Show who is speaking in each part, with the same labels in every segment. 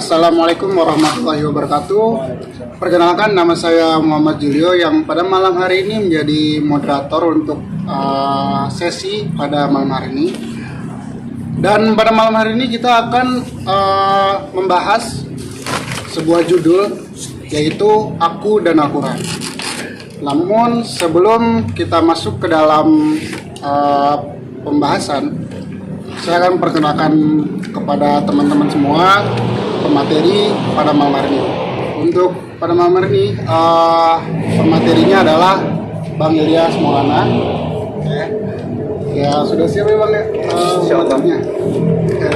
Speaker 1: Assalamualaikum warahmatullahi wabarakatuh. Perkenalkan, nama saya Muhammad Julio yang pada malam hari ini menjadi moderator untuk sesi pada malam hari ini. Dan pada malam hari ini kita akan membahas sebuah judul, yaitu Aku dan Al-Quran. Namun sebelum kita masuk ke dalam pembahasan, saya akan perkenalkan kepada teman-teman semua pemateri pada malam hari ini. Untuk pada malam hari ini, pematerinya adalah Bang Ilyas Maulana. Ya, sudah siap ya Bang ya? Materinya.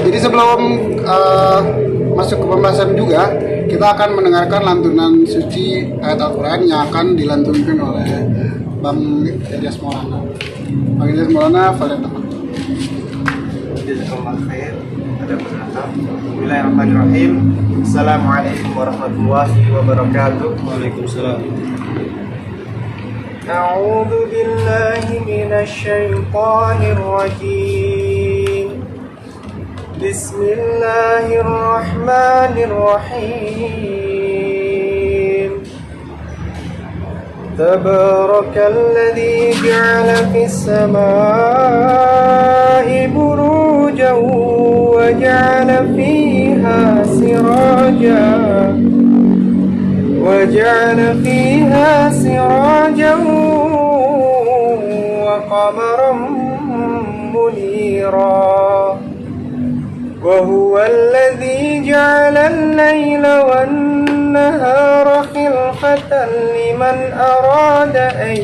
Speaker 1: Jadi sebelum masuk ke pembahasan juga, kita akan mendengarkan lantunan suci ayat Al-Quran yang akan dilantunkan oleh Bang Ilyas Maulana. Bang Ilyas Maulana, Fadhil.
Speaker 2: Jazakallahu khair. Ada penonton. Bismillahirrahmanirrahim. Assalamualaikum warahmatullahi wabarakatuh. Waalaikumsalam. A'udzu billahi minasy syaithanir rajim. Bismillahirrahmanirrahim. Tabarakalladzi ja'ala fis samaa'i burujan wa ja'ala fiha sirajan wa qamaran munira wa huwa alladzi ja'ala al-laila wan-nahara khilfatan liman arada an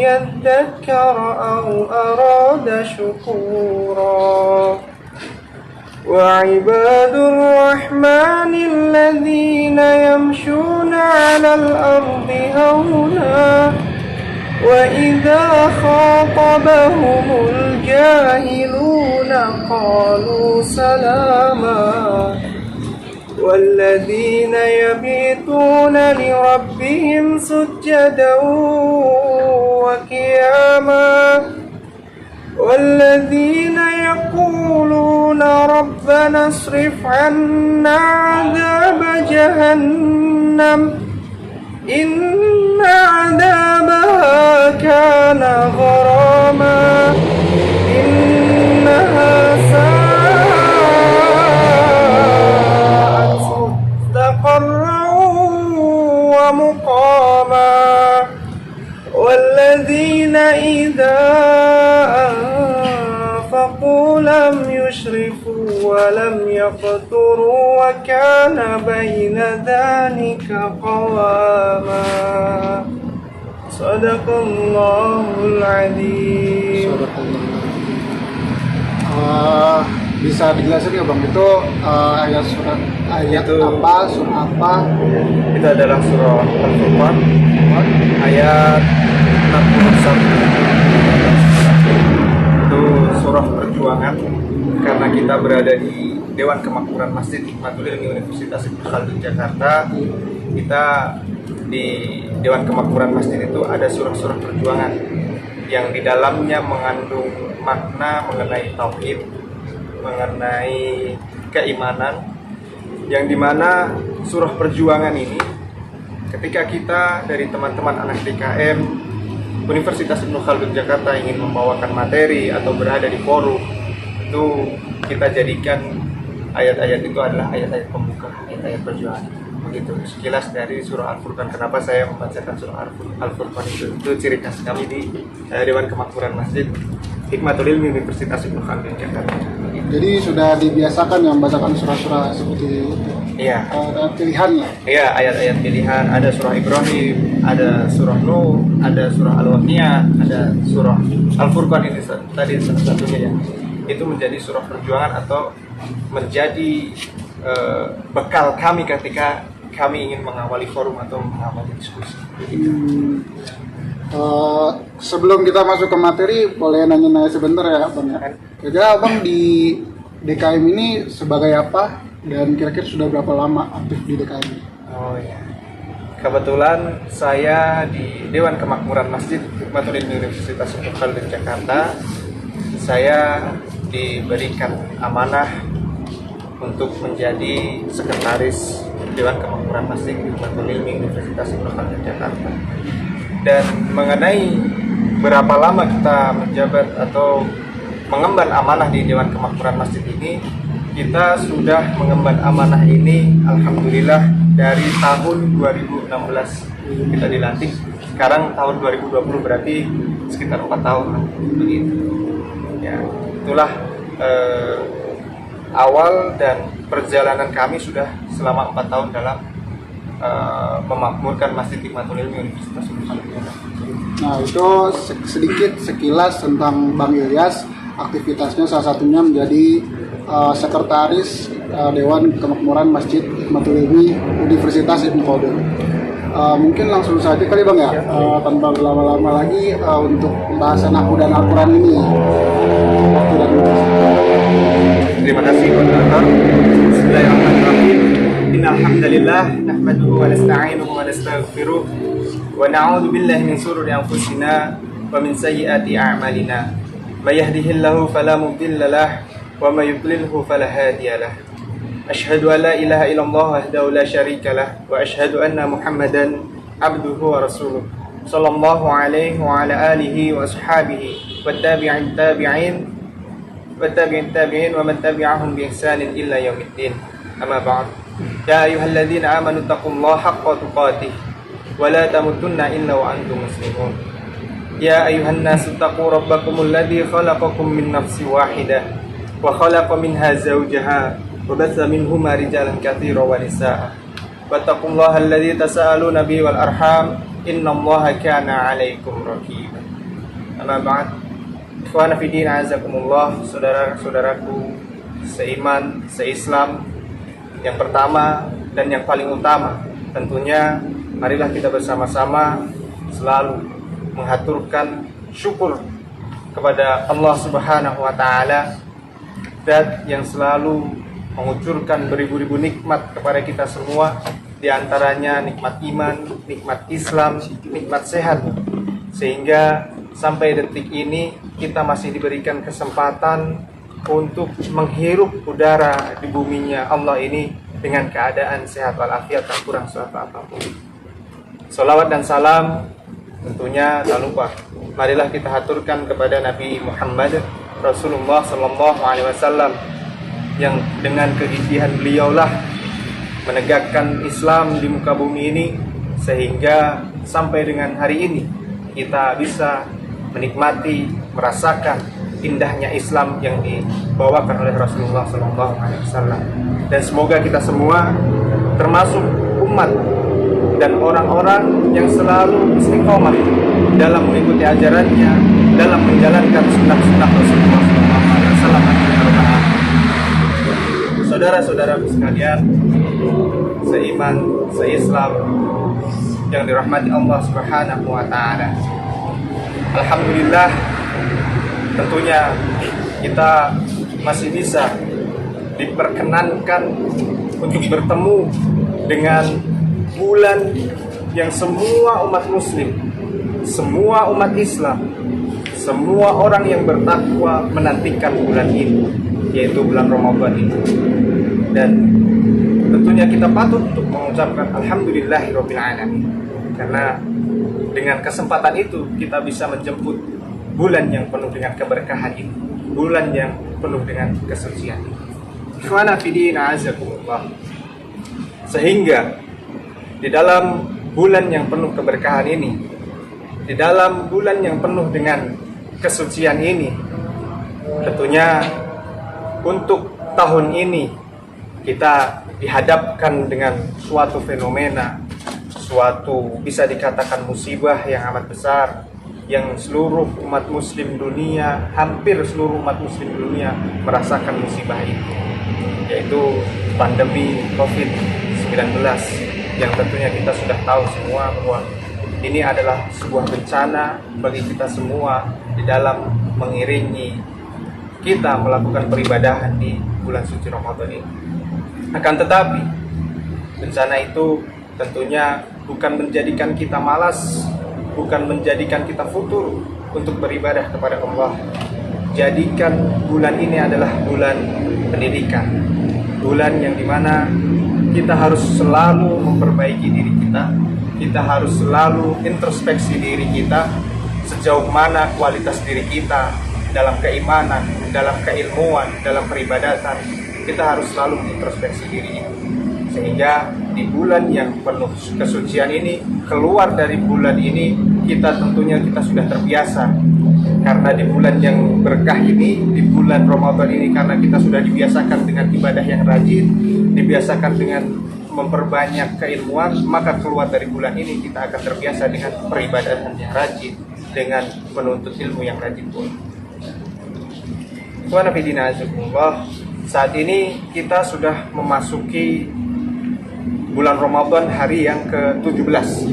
Speaker 2: يذكر أو أراد شكورا وعباد الرحمن الذين يمشون على الأرض هونا وإذا خاطبهم الجاهلون قالوا سلاما والذين يبيتون لربهم سجدا وقياما والذين يقولون ربنا اصرف عنا عذاب جهنم إن عذابها كان غراما إنها ساءت مستقرا ومقاما والذين إذا أنفقوا لم يسرفوا ولم يقتروا وكان بين ذلك قواما صدق الله العظيم.
Speaker 1: Bisa dijelasin ya Bang, itu ayat itu apa, surah apa?
Speaker 2: Itu adalah surah Al-Furqan ayat 61. Itu surah perjuangan, karena kita berada di Dewan Kemakmuran Masjid Hikmatul Ilmi Universitas Ibnu Khaldun Jakarta. Kita di Dewan Kemakmuran Masjid itu ada surah-surah perjuangan yang di dalamnya mengandung makna mengenai tauhid, mengenai keimanan, yang dimana surah perjuangan ini ketika kita dari teman-teman anak DKM Universitas Ibnu Khaldun Jakarta ingin membawakan materi atau berada di forum, itu kita jadikan ayat-ayat itu adalah ayat-ayat pembuka, ayat-ayat perjuangan. Begitu sekilas dari surah Al-Furqan. Kenapa saya membacakan surah Al-Furqan itu ciri khas kami di Dewan Kemakmuran Masjid Hikmatul Ilmi Universitas Ibnu Khaldun Jakarta.
Speaker 1: Jadi sudah dibiasakan yang membacakan surah-surah seperti itu.
Speaker 2: Iya.
Speaker 1: Pilihan lah.
Speaker 2: Iya, ayat-ayat pilihan. Ada surah Ibrahim, ada surah Nuh, ada surah Al-Waqiah, ada surah Al-Furqan ini tadi salah satunya ya. Itu menjadi surah perjuangan atau menjadi bekal kami ketika kami ingin mengawali forum atau mengawali diskusi.
Speaker 1: Sebelum kita masuk ke materi, boleh nanya-nanya sebentar ya Bang ya. Kira-kira Abang di DKM ini sebagai apa dan kira-kira sudah berapa lama aktif di DKM?
Speaker 2: Oh ya, Kebetulan saya di Dewan Kemakmuran Masjid Hikmatul Ilmi Universitas Khaldun Jakarta. Saya diberikan amanah untuk menjadi sekretaris Dewan Kemakmuran Masjid Hikmatul Ilmi Universitas Khaldun Jakarta. Dan mengenai berapa lama kita menjabat atau mengemban amanah di Dewan Kemakmuran Masjid ini, kita sudah mengemban amanah ini alhamdulillah dari tahun 2016 kita dilantik. Sekarang tahun 2020 berarti sekitar 4 tahun begitu. Ya, itulah awal dan perjalanan kami sudah selama 4 tahun dalam memakmurkan Masjid Hikmatul Ilmi Universitas Khaldun.
Speaker 1: Nah, itu sedikit sekilas tentang Bang Ilyas. Aktivitasnya salah satunya menjadi sekretaris Dewan Kemakmuran Masjid Hikmatul Ilmi Universitas Ibnu Khaldun. Mungkin langsung saja kali Bang ya, tanpa berlama-lama lagi untuk pembahasan aku dan Al-Quran ini.
Speaker 2: Terima kasih moderator. Bismillahirrahmanirrahim. Innal hamdalillah nahmaduhu wa nasta'inuhu wa nastaghfiruh wa na'udzu billahi min shururi anfusina wa min sayyiati a'malina. May yahdihillahu fala mudilla lahu wa may yudlilhu fala hadiya lahu. Asyhadu an la ilaha illallah wahdahu la syarika lahu wa asyhadu anna Muhammadan abduhu wa rasuluh. Sallallahu alaihi wa ala alihi wa ashabihi wa tabi'in tabi'in wa man tabi'ahum bi ihsanin illa yaumiddin. Amma ba'd. Ya ayyuhalladzina amanu taqullaha haqqa tuqatih wa la tamutunna illa wa antum muslimun. Ya ayyuhan nasu taqu rabbakumul ladzi khalaqakum min nafsin wahidah wa khalaqa minha zawjaha wa batha minhuma rijalan katsiran wa nisaa'a. Wattaqullaha alladzi tasaaluna bihi wal arham innallaha kana 'alaikum raqiba. Amma ba'd. Ikhwana fi din azakumullah, saudara-saudaraku seiman, seislam. Yang pertama dan yang paling utama, tentunya marilah kita bersama-sama selalu menghaturkan syukur kepada Allah Subhanahu wa taala, zat yang selalu mengucurkan beribu-ribu nikmat kepada kita semua, di antaranya nikmat iman, nikmat Islam, nikmat sehat, sehingga sampai detik ini kita masih diberikan kesempatan untuk menghirup udara di buminya Allah ini dengan keadaan sehat walafiat, tak kurang suatu apapun. Salawat dan salam tentunya tak lupa marilah kita haturkan kepada Nabi Muhammad Rasulullah Sallallahu Alaihi Wasallam, yang dengan kegigihan beliaulah menegakkan Islam di muka bumi ini, sehingga sampai dengan hari ini kita bisa menikmati, merasakan indahnya Islam yang dibawakan oleh Rasulullah SAW. Dan semoga kita semua termasuk umat dan orang-orang yang selalu istiqomah dalam mengikuti ajarannya, dalam menjalankan sunnah-sunnah Rasulullah SAW. Saudara-saudaraku sekalian, seiman, seislam yang dirahmati Allah Subhanahu wa taala. Alhamdulillah, tentunya kita masih bisa diperkenankan untuk bertemu dengan bulan yang semua umat muslim, semua umat Islam, semua orang yang bertakwa menantikan bulan ini, yaitu bulan Ramadan ini. Dan tentunya kita patut untuk mengucapkan alhamdulillahirabbil alamin, karena dengan kesempatan itu kita bisa menjemput bulan yang penuh dengan keberkahan ini, bulan yang penuh dengan kesucian ini. Ikhwana fiddin azakumullah. Sehingga di dalam bulan yang penuh keberkahan ini, di dalam bulan yang penuh dengan kesucian ini, tentunya untuk tahun ini kita dihadapkan dengan suatu fenomena, suatu bisa dikatakan musibah yang amat besar, yang seluruh umat muslim dunia, hampir seluruh umat muslim dunia merasakan musibah itu, yaitu pandemi COVID-19, yang tentunya kita sudah tahu semua bahwa ini adalah sebuah bencana bagi kita semua di dalam mengiringi kita melakukan peribadahan di bulan suci Ramadan ini. Akan tetapi bencana itu tentunya bukan menjadikan kita malas, bukan menjadikan kita futur untuk beribadah kepada Allah. Jadikan bulan ini adalah bulan pendidikan, bulan yang dimana kita harus selalu memperbaiki diri kita harus selalu introspeksi diri kita, sejauh mana kualitas diri kita dalam keimanan, dalam keilmuan, dalam peribadatan. Kita harus selalu introspeksi diri itu, sehingga di bulan yang penuh kesucian ini, keluar dari bulan ini, kita tentunya sudah terbiasa. Karena di bulan yang berkah ini, di bulan Ramadan ini, karena kita sudah dibiasakan dengan ibadah yang rajin, dibiasakan dengan memperbanyak keilmuan, maka keluar dari bulan ini kita akan terbiasa dengan peribadatan yang rajin, dengan menuntut ilmu yang rajin pun. Saat ini kita sudah memasuki bulan Ramadan hari yang ke-17.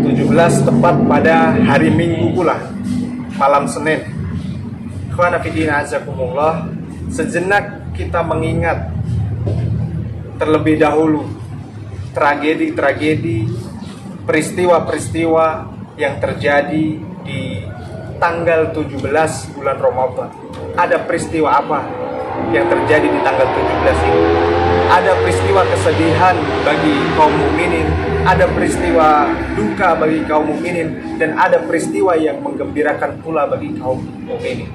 Speaker 2: 17 tepat pada hari Minggu pula, malam Senin. Sejenak kita mengingat terlebih dahulu tragedi-tragedi, peristiwa-peristiwa yang terjadi di tanggal 17 bulan Ramadan. Ada peristiwa apa yang terjadi di tanggal 17 ini? Ada peristiwa kesedihan bagi kaum mukminin, ada peristiwa duka bagi kaum mukminin, dan ada peristiwa yang menggembirakan pula bagi kaum mukminin.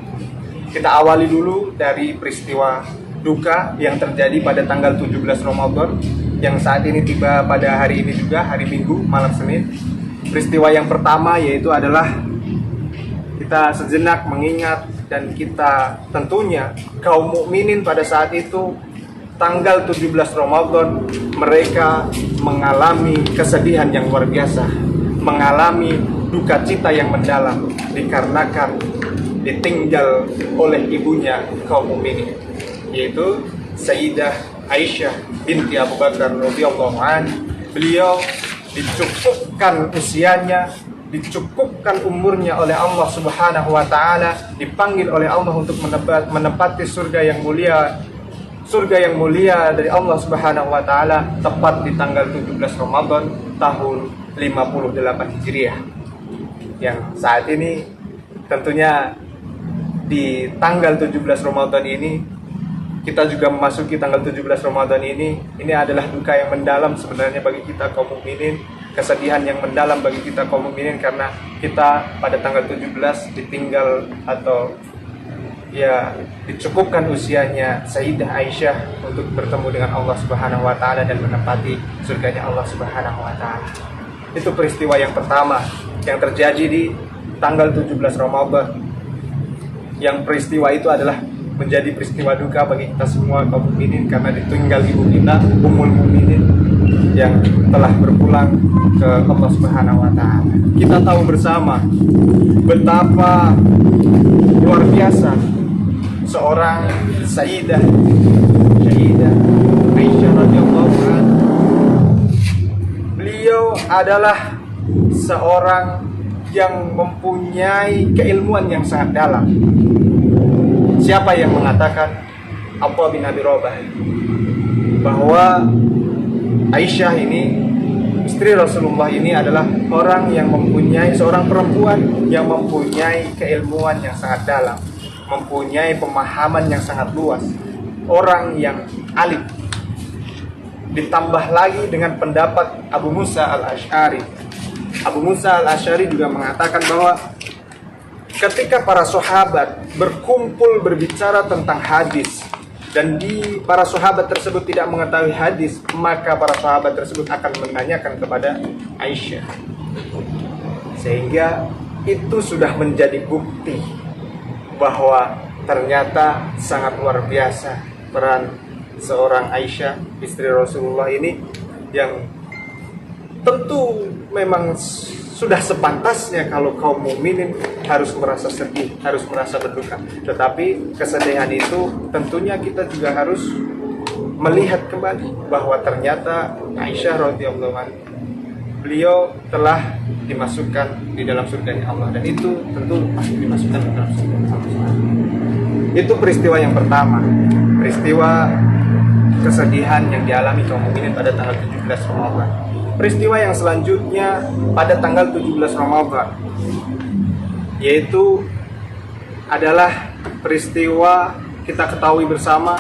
Speaker 2: Kita awali dulu dari peristiwa duka yang terjadi pada tanggal 17 Ramadan, yang saat ini tiba pada hari ini juga, hari Minggu, malam Senin. Peristiwa yang pertama yaitu adalah kita sejenak mengingat, dan kita tentunya kaum mukminin pada saat itu tanggal 17 Ramadan mereka mengalami kesedihan yang luar biasa, mengalami duka cita yang mendalam dikarenakan ditinggal oleh ibunya kaum mukminin, yaitu Sayyidah Aisyah binti Abu Bakar radhiyallahu anha. Beliau dicukupkan usianya, dicukupkan umurnya oleh Allah Subhanahu wa taala, dipanggil oleh Allah untuk menempati surga yang mulia dari Allah Subhanahu wa taala tepat di tanggal 17 Ramadan tahun 58 Hijriah. Yang saat ini tentunya di tanggal 17 Ramadan ini kita juga memasuki tanggal 17 Ramadan ini adalah duka yang mendalam sebenarnya bagi kita kaum mukminin, kesedihan yang mendalam bagi kita kaum mukminin, karena kita pada tanggal 17 ditinggal atau ya dicukupkan usianya Sayyidah Aisyah untuk bertemu dengan Allah Subhanahu wa taala dan menempati surganya Allah Subhanahu wa taala. Itu peristiwa yang pertama yang terjadi di tanggal 17 Ramadan. Yang peristiwa itu adalah menjadi peristiwa duka bagi kita semua kaum mukminin, karena ditinggal ibu kita Ummul Mukminin yang telah berpulang ke Allah Subhanahu wa taala. Kita tahu bersama betapa luar biasa seorang Sayyidah Aisyah radhiyallahu anha. Beliau adalah seorang yang mempunyai keilmuan yang sangat dalam. Siapa yang mengatakan, Abdullah bin Abi Rabah, bahwa Aisyah ini, istri Rasulullah ini adalah seorang perempuan yang mempunyai keilmuan yang sangat dalam, mempunyai pemahaman yang sangat luas, orang yang alim. Ditambah lagi dengan pendapat Abu Musa al-Asy'ari. Abu Musa al-Asy'ari juga mengatakan bahwa ketika para sahabat berkumpul berbicara tentang hadis, dan para sahabat tersebut tidak mengetahui hadis, maka para sahabat tersebut akan menanyakan kepada Aisyah. Sehingga itu sudah menjadi bukti bahwa ternyata sangat luar biasa peran seorang Aisyah, istri Rasulullah ini, yang tentu memang sudah sepantasnya kalau kaum mukminin harus merasa sedih, harus merasa berduka. Tetapi kesedihan itu tentunya kita juga harus melihat kembali bahwa ternyata Aisyah radhiyallahu anha, beliau telah dimasukkan di dalam surganya Allah, dan itu tentu pasti dimasukkan ke dalam surga Allah. Itu peristiwa yang pertama, peristiwa kesedihan yang dialami kaum mukminin pada tanggal 17 Ramadan. peristiwa yang selanjutnya pada tanggal 17 Ramadan, yaitu adalah peristiwa kita ketahui bersama,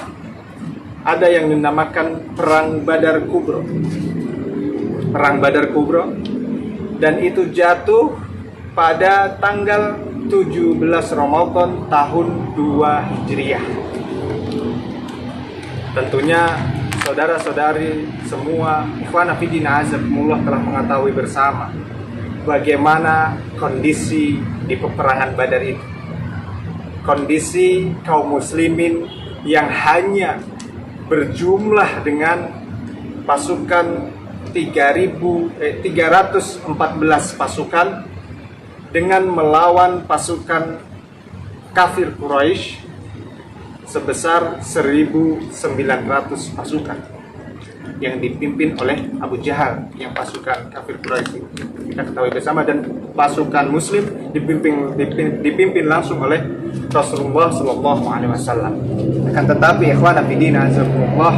Speaker 2: ada yang dinamakan Perang Badar Kubro. Perang Badar Kubro, dan itu jatuh pada tanggal 17 Ramadan tahun 2 Hijriah. Tentunya saudara-saudari semua, ikhwan fillah azakumullah, telah mengetahui bersama bagaimana kondisi di peperangan Badar itu. Kondisi kaum muslimin yang hanya berjumlah dengan pasukan 314 pasukan dengan melawan pasukan kafir Quraisy sebesar 1.900 pasukan yang dipimpin oleh Abu Jahal, yang pasukan kafir Quraisy kita ketahui bersama, dan pasukan muslim dipimpin langsung oleh Rasulullah Shallallahu Alaihi Wasallam. Akan tetapi ikhwan fillah azakumullah,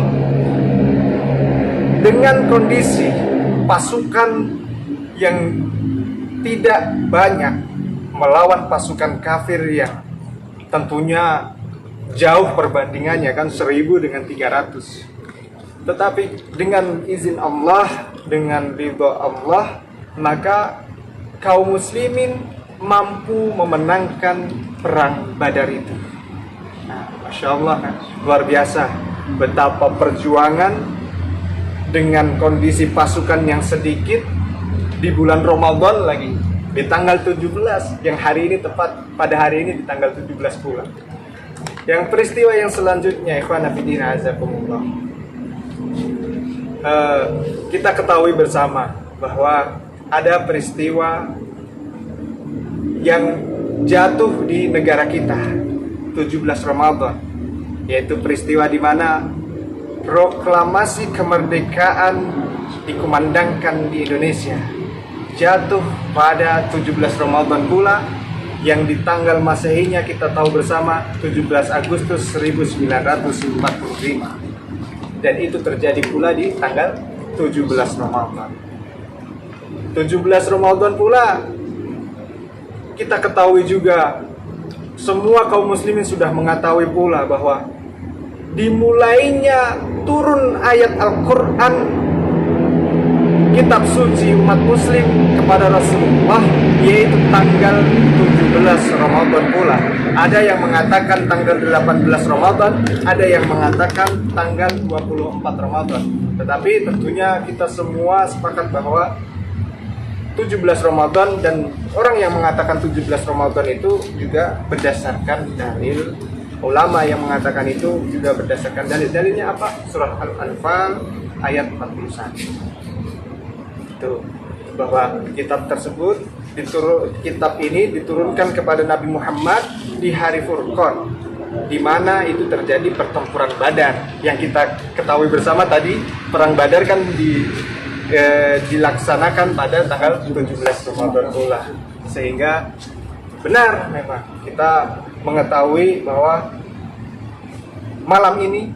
Speaker 2: dengan kondisi pasukan yang tidak banyak melawan pasukan kafir yang tentunya jauh perbandingannya kan, 1.000 dengan 300. Tetapi dengan izin Allah, dengan ridho Allah, maka kaum muslimin mampu memenangkan perang Badar itu. Nah, Masya Allah kan, luar biasa betapa perjuangan dengan kondisi pasukan yang sedikit di bulan Ramadan lagi, di tanggal 17, yang hari ini tepat pada hari ini di tanggal 17 pula. Yang peristiwa yang selanjutnya, ikhwan fillah azakumullah, kita ketahui bersama bahwa ada peristiwa yang jatuh di negara kita 17 Ramadan, yaitu peristiwa di mana proklamasi kemerdekaan dikumandangkan di Indonesia, jatuh pada 17 Ramadan pula, yang di tanggal Masehinya kita tahu bersama 17 Agustus 1945, dan itu terjadi pula di tanggal 17 Ramadan. 17 Ramadan pula kita ketahui juga, semua kaum muslimin sudah mengetahui pula bahwa dimulainya turun ayat Al-Quran, kitab suci umat muslim kepada Rasulullah, yaitu tanggal 17 Ramadan pula. Ada yang mengatakan tanggal 18 Ramadan, ada yang mengatakan tanggal 24 Ramadan. Tetapi tentunya kita semua sepakat bahwa 17 Ramadan, dan orang yang mengatakan 17 Ramadan itu juga berdasarkan dalil. Ulama yang mengatakan itu juga berdasarkan dalil-dalilnya apa? Surah Al-Anfal ayat 41. Itu bahwa kitab tersebut kitab ini diturunkan kepada Nabi Muhammad di hari Furqan, di mana itu terjadi pertempuran Badar, yang kita ketahui bersama tadi. Perang Badar kan dilaksanakan pada tanggal 17 Ramadan pula, sehingga benar memang kita mengetahui bahwa malam ini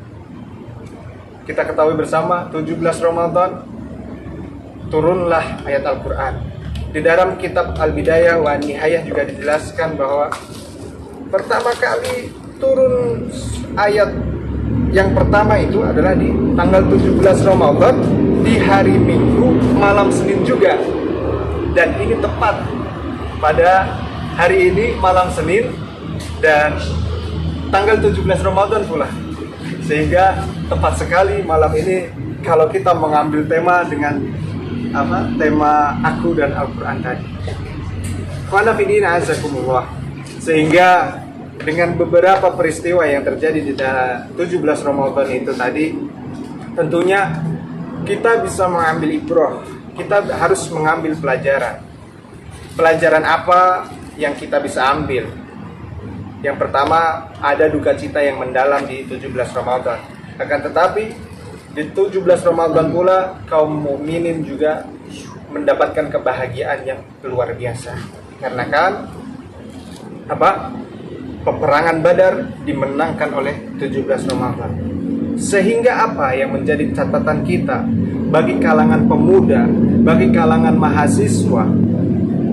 Speaker 2: kita ketahui bersama 17 Ramadan turunlah ayat Al-Quran. Di dalam kitab Al-Bidayah wa Nihayah juga dijelaskan bahwa pertama kali turun ayat yang pertama itu adalah di tanggal 17 Ramadan, di hari Minggu malam Senin juga, dan ini tepat pada hari ini malam Senin dan tanggal 17 Ramadan pula, sehingga tepat sekali malam ini kalau kita mengambil tema dengan tema aku dan Al-Quran tadi. Qana fidin azakumullah. Sehingga dengan beberapa peristiwa yang terjadi di 17 Ramadan itu tadi, tentunya kita bisa mengambil ibrah. Kita harus mengambil pelajaran. Pelajaran apa yang kita bisa ambil? Yang pertama, ada duka cita yang mendalam di 17 Ramadan. Akan tetapi di 17 Ramadan pula kaum mukminin juga mendapatkan kebahagiaan yang luar biasa. Karena kan peperangan Badar dimenangkan oleh 17 Ramadan. Sehingga apa yang menjadi catatan kita bagi kalangan pemuda, bagi kalangan mahasiswa,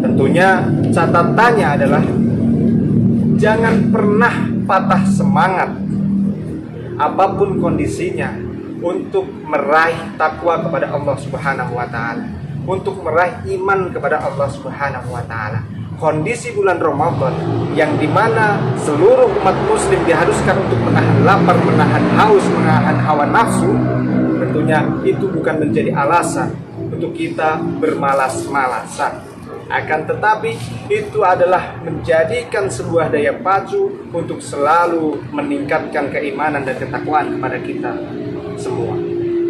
Speaker 2: tentunya catatannya adalah jangan pernah patah semangat apapun kondisinya untuk meraih takwa kepada Allah Subhanahu wa taala, untuk meraih iman kepada Allah Subhanahu wa taala. Kondisi bulan Ramadan yang dimana seluruh umat muslim diharuskan untuk menahan lapar, menahan haus, menahan hawa nafsu, tentunya itu bukan menjadi alasan untuk kita bermalas-malasan. Akan tetapi itu adalah menjadikan sebuah daya pacu untuk selalu meningkatkan keimanan dan ketakwaan kepada kita semua,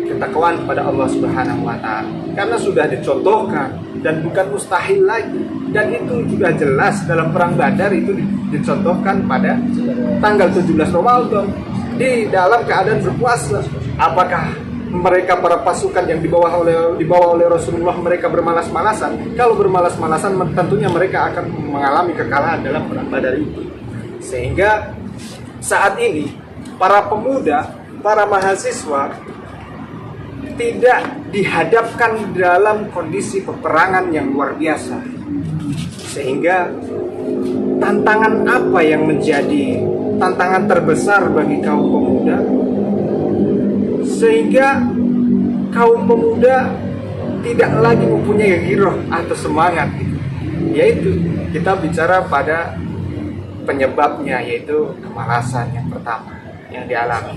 Speaker 2: ketakwaan kepada Allah Subhanahu wa taala. Karena sudah dicontohkan dan bukan mustahil lagi, dan itu juga jelas dalam perang Badar itu dicontohkan pada tanggal 17 Ramadan di dalam keadaan berpuasa. Apakah mereka para pasukan yang dibawa oleh Rasulullah mereka bermalas-malasan? Kalau bermalas-malasan tentunya mereka akan mengalami kekalahan dalam perang Badar itu. Sehingga saat ini para pemuda, para mahasiswa tidak dihadapkan dalam kondisi peperangan yang luar biasa. Sehingga tantangan apa yang menjadi tantangan terbesar bagi kaum pemuda? Sehingga kaum pemuda tidak lagi mempunyai giroh atau semangat, yaitu kita bicara pada penyebabnya, yaitu kemalasan yang pertama yang dialami.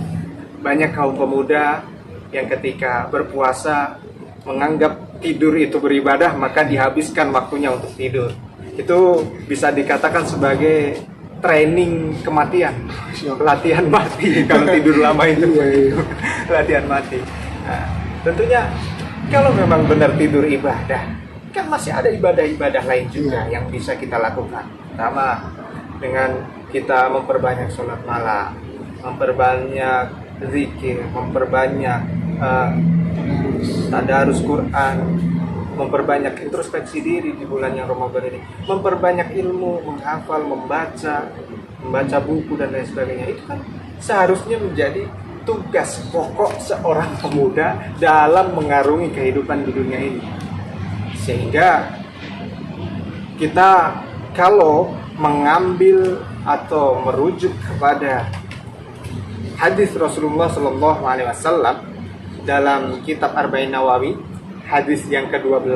Speaker 2: Banyak kaum pemuda yang ketika berpuasa menganggap tidur itu beribadah, maka dihabiskan waktunya untuk tidur. Itu bisa dikatakan sebagai training kematian, latihan mati. Kalau tidur lama itu latihan mati. Nah, tentunya kalau memang benar tidur ibadah, kan masih ada ibadah-ibadah lain juga yang bisa kita lakukan. Pertama, dengan kita memperbanyak sholat malam, memperbanyak zikir, memperbanyak tadarus Quran, memperbanyak introspeksi diri di bulan yang Ramadan ini, memperbanyak ilmu, menghafal, membaca buku dan lain sebagainya. Itu kan seharusnya menjadi tugas pokok seorang pemuda dalam mengarungi kehidupan di dunia ini. Sehingga kita kalau mengambil atau merujuk kepada hadis Rasulullah SAW dalam kitab Arba'in Nawawi, hadis yang ke-12,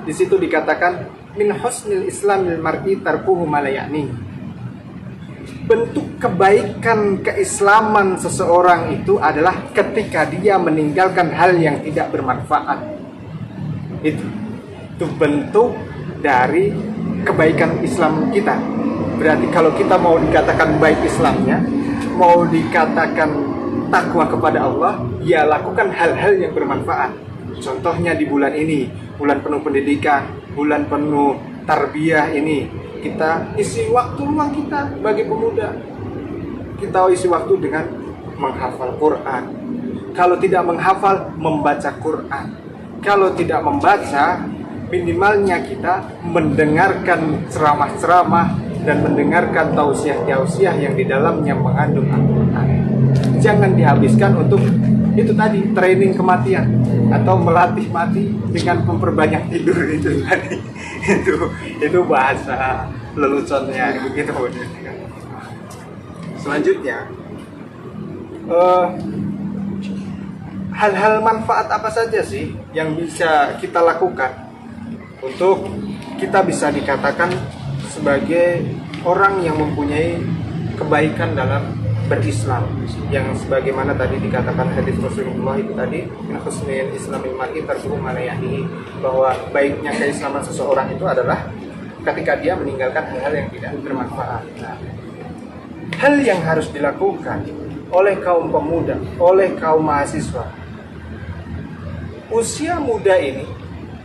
Speaker 2: di situ dikatakan min husnil islamil mar'i tarkuhu ma la ya'ni. Bentuk kebaikan keislaman seseorang itu adalah ketika dia meninggalkan hal yang tidak bermanfaat. Itu bentuk dari kebaikan Islam kita. Berarti kalau kita mau dikatakan baik Islamnya, mau dikatakan takwa kepada Allah, ya lakukan hal-hal yang bermanfaat. Contohnya di bulan ini, bulan penuh pendidikan, bulan penuh tarbiyah ini, kita isi waktu luang kita bagi pemuda. Kita isi waktu dengan menghafal Quran. Kalau tidak menghafal, membaca Quran. Kalau tidak membaca, minimalnya kita mendengarkan ceramah-ceramah dan mendengarkan tausiah-tausiah yang di dalamnya mengandung Al-Quran. Jangan dihabiskan untuk itu tadi, training kematian atau melatih mati dengan memperbanyak tidur itu tadi. Itu bahasa leluconnya begitu. Selanjutnya, hal-hal manfaat apa saja sih yang bisa kita lakukan untuk kita bisa dikatakan sebagai orang yang mempunyai kebaikan dalam berislam, yang sebagaimana tadi dikatakan hadis Rasulullah itu tadi, min husnil islamil mar'i tarkuhu ma la ya'ni, bahwa baiknya keislaman seseorang itu adalah ketika dia meninggalkan hal-hal yang tidak bermanfaat. Nah, hal yang harus dilakukan oleh kaum pemuda, oleh kaum mahasiswa usia muda ini,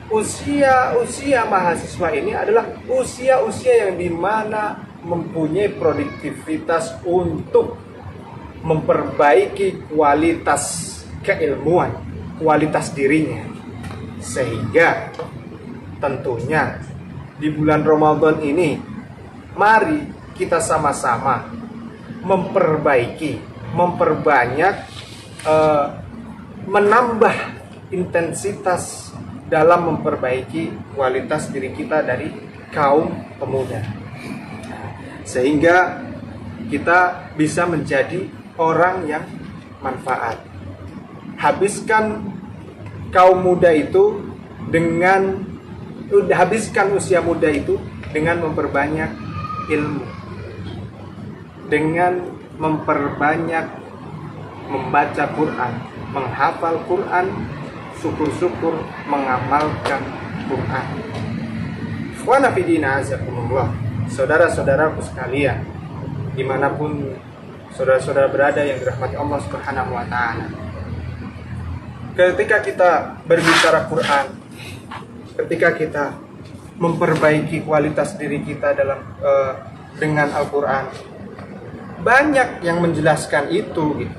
Speaker 2: usia mahasiswa ini adalah usia yang dimana mempunyai produktivitas untuk memperbaiki kualitas keilmuan, kualitas dirinya. Sehingga tentunya di bulan Ramadan ini, mari kita sama-sama memperbaiki, memperbanyak, menambah intensitas dalam memperbaiki kualitas diri kita dari kaum pemuda, sehingga kita bisa menjadi orang yang manfaat. Habiskan usia muda itu dengan memperbanyak ilmu, dengan memperbanyak membaca Quran, menghafal Quran, syukur-syukur mengamalkan Quran. Ikhwana fidina azakumullah, saudara-saudaraku sekalian, dimanapun saudara-saudara berada yang dirahmati Allah Subhanahu wa Ta'ala. Ketika kita berbicara Quran, ketika kita memperbaiki kualitas diri kita dengan Al-Quran, banyak yang menjelaskan itu, gitu.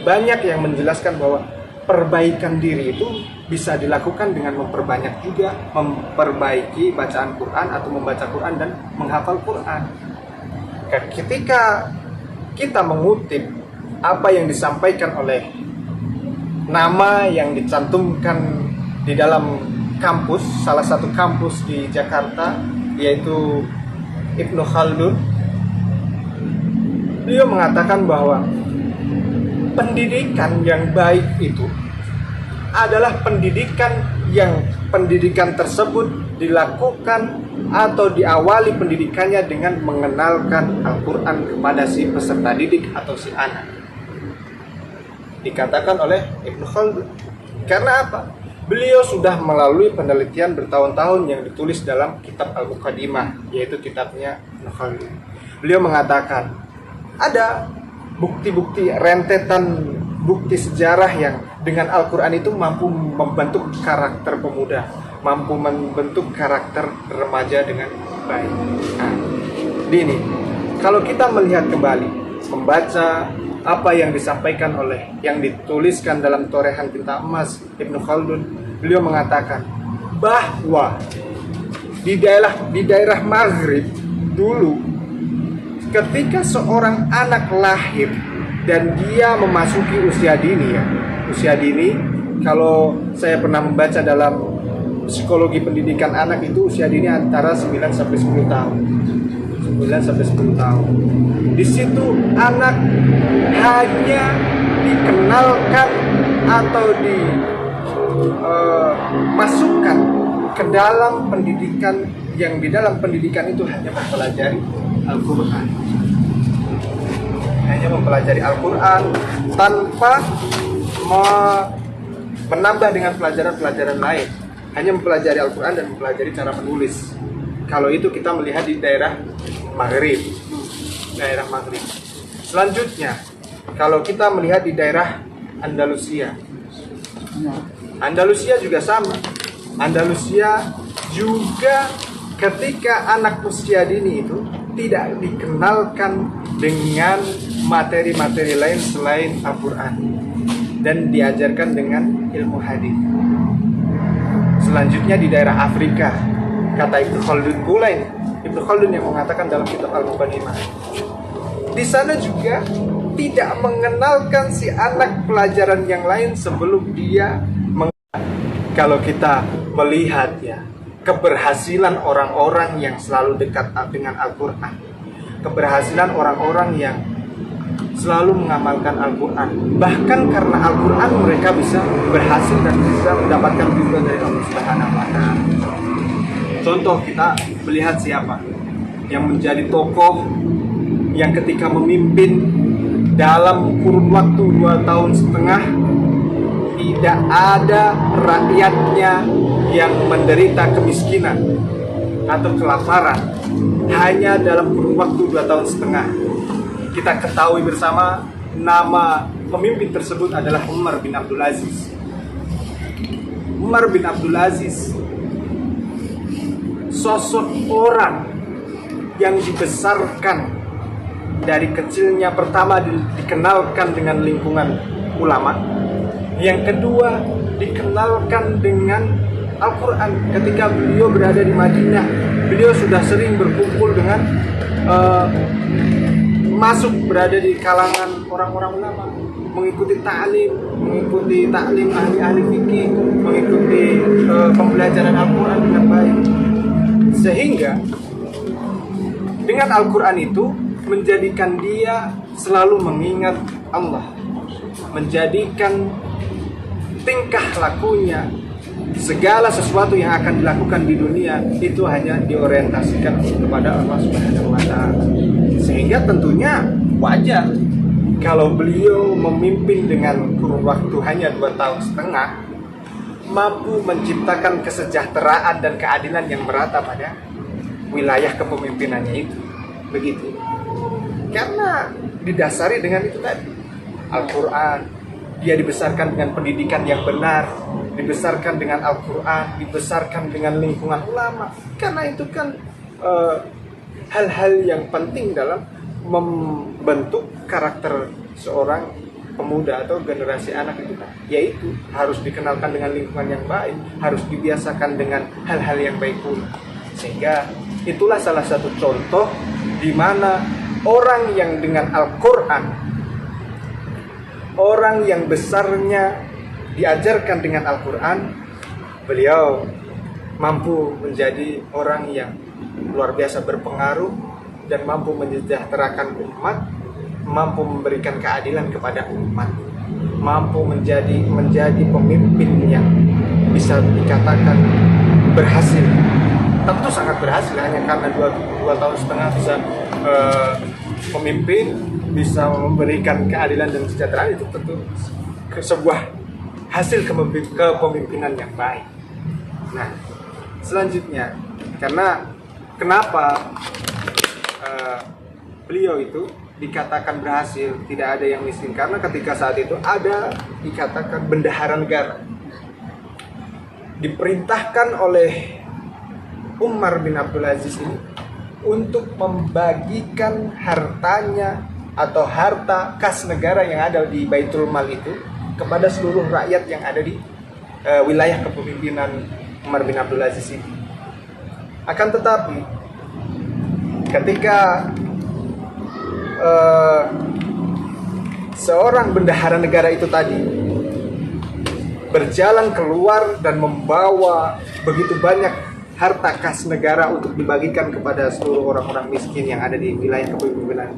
Speaker 2: Banyak yang menjelaskan bahwa perbaikan diri itu bisa dilakukan dengan memperbanyak juga memperbaiki bacaan Quran atau membaca Quran dan menghafal Quran. Ketika kita mengutip apa yang disampaikan oleh nama yang dicantumkan di dalam kampus, salah satu kampus di Jakarta, yaitu Ibnu Khaldun, beliau mengatakan bahwa pendidikan yang baik itu adalah pendidikan tersebut dilakukan atau diawali pendidikannya dengan mengenalkan Al-Quran kepada si peserta didik atau si anak. Dikatakan oleh Ibnu Khaldun. Karena apa? Beliau sudah melalui penelitian bertahun-tahun yang ditulis dalam kitab Al-Muqaddimah, yaitu kitabnya Ibnu Khaldun. Beliau mengatakan ada bukti-bukti, rentetan bukti sejarah yang dengan Al-Quran itu mampu membentuk karakter pemuda, mampu membentuk karakter remaja dengan baik. Nah, ini kalau kita melihat kembali, membaca apa yang disampaikan oleh, yang dituliskan dalam Torehan Tinta Emas Ibnu Khaldun, beliau mengatakan bahwa di daerah Maghrib dulu, ketika seorang anak lahir dan dia memasuki usia dini, kalau saya pernah membaca dalam psikologi pendidikan anak itu usia dini antara 9 sampai 10 tahun. 9 sampai 10 tahun. Di situ anak hanya dikenalkan atau dimasukkan ke dalam pendidikan, yang di dalam pendidikan itu hanya mempelajari Al-Quran. Hanya mempelajari Al-Quran tanpa menambah dengan pelajaran-pelajaran lain. Hanya mempelajari Al-Quran dan mempelajari cara menulis. Kalau itu kita melihat di daerah Maghrib. Selanjutnya, kalau kita melihat di daerah Andalusia. Andalusia juga sama. Andalusia juga ketika anak usia dini itu tidak dikenalkan dengan materi-materi lain selain Al-Quran dan diajarkan dengan ilmu hadis. Selanjutnya di daerah Afrika, kata Ibnu Khaldun pula ini, Ibnu Khaldun yang mengatakan dalam kitab Al-Muqaddimah, di sana juga tidak mengenalkan si anak pelajaran yang lain sebelum dia kalau kita melihat ya, keberhasilan orang-orang yang selalu dekat dengan Al-Quran, keberhasilan orang-orang yang selalu mengamalkan Al-Quran, bahkan karena Al-Quran mereka bisa berhasil dan bisa mendapatkan ridho dari Allah Subhanahu wa Ta'ala. Contoh, kita melihat siapa yang menjadi tokoh yang ketika memimpin dalam kurun waktu 2 tahun setengah tidak ada rakyatnya yang menderita kemiskinan atau kelaparan hanya dalam kurun waktu 2 tahun setengah. Kita ketahui bersama nama pemimpin tersebut adalah Umar bin Abdul Aziz. Umar bin Abdul Aziz, sosok orang yang dibesarkan dari kecilnya, pertama dikenalkan dengan lingkungan ulama, yang kedua dikenalkan dengan Al-Quran. Ketika beliau berada di Madinah, beliau sudah sering berkumpul dengan berada di kalangan orang-orang ulama. mengikuti taklim ahli-ahli fikih, mengikuti pembelajaran Al-Quran dengan baik. Sehingga dengan Al-Quran itu menjadikan dia selalu mengingat Allah, menjadikan tingkah lakunya, segala sesuatu yang akan dilakukan di dunia itu hanya diorientasikan kepada Allah Subhanahu wa Ta'ala. Sehingga tentunya wajar kalau beliau memimpin dengan kurun waktu hanya 2 tahun setengah, mampu menciptakan kesejahteraan dan keadilan yang merata pada wilayah kepemimpinannya itu. Begitu. Karena didasari dengan itu tadi, Al-Quran, dia dibesarkan dengan pendidikan yang benar, dibesarkan dengan Al-Quran, dibesarkan dengan lingkungan ulama. Karena itu kan hal-hal yang penting dalam membentuk karakter seorang pemuda atau generasi anak itu kan, yaitu harus dikenalkan dengan lingkungan yang baik, harus dibiasakan dengan hal-hal yang baik pula. Sehingga itulah salah satu contoh di mana orang yang dengan Al-Quran, orang yang besarnya diajarkan dengan Al-Quran, beliau mampu menjadi orang yang luar biasa berpengaruh dan mampu mensejahterakan umat, mampu memberikan keadilan kepada umat, mampu menjadi pemimpin yang bisa dikatakan berhasil. Tentu sangat berhasil, hanya karena 2 tahun setengah bisa memimpin, bisa memberikan keadilan dan kesejahteraan, itu tentu sebuah hasil kepemimpinan yang baik. Nah, selanjutnya, kenapa beliau itu dikatakan berhasil, tidak ada yang miskin? Karena ketika saat itu ada dikatakan bendahara negara, diperintahkan oleh Umar bin Abdul Aziz ini untuk membagikan hartanya atau harta kas negara yang ada di Baitul Mal itu kepada seluruh rakyat yang ada di wilayah kepemimpinan Umar bin Abdul Aziz ini. Akan tetapi ketika seorang bendahara negara itu tadi berjalan keluar dan membawa begitu banyak harta kas negara untuk dibagikan kepada seluruh orang-orang miskin yang ada di wilayah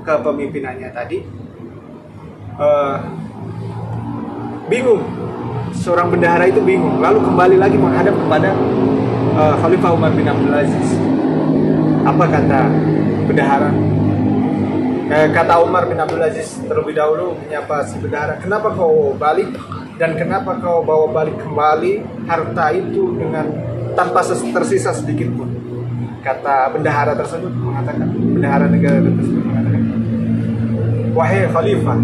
Speaker 2: kepemimpinannya tadi, bingung. Seorang bendahara itu bingung, lalu kembali lagi menghadap kepada Khalifah Umar bin Abdul Aziz. Apa kata bendahara? Kata Umar bin Abdul Aziz terlebih dahulu menyapa si bendahara, kenapa kau balik dan kenapa kau bawa balik kembali harta itu dengan tanpa tersisa sedikit pun? Kata bendahara tersebut mengatakan, bendahara negara tersebut mengatakan, wahai Khalifah,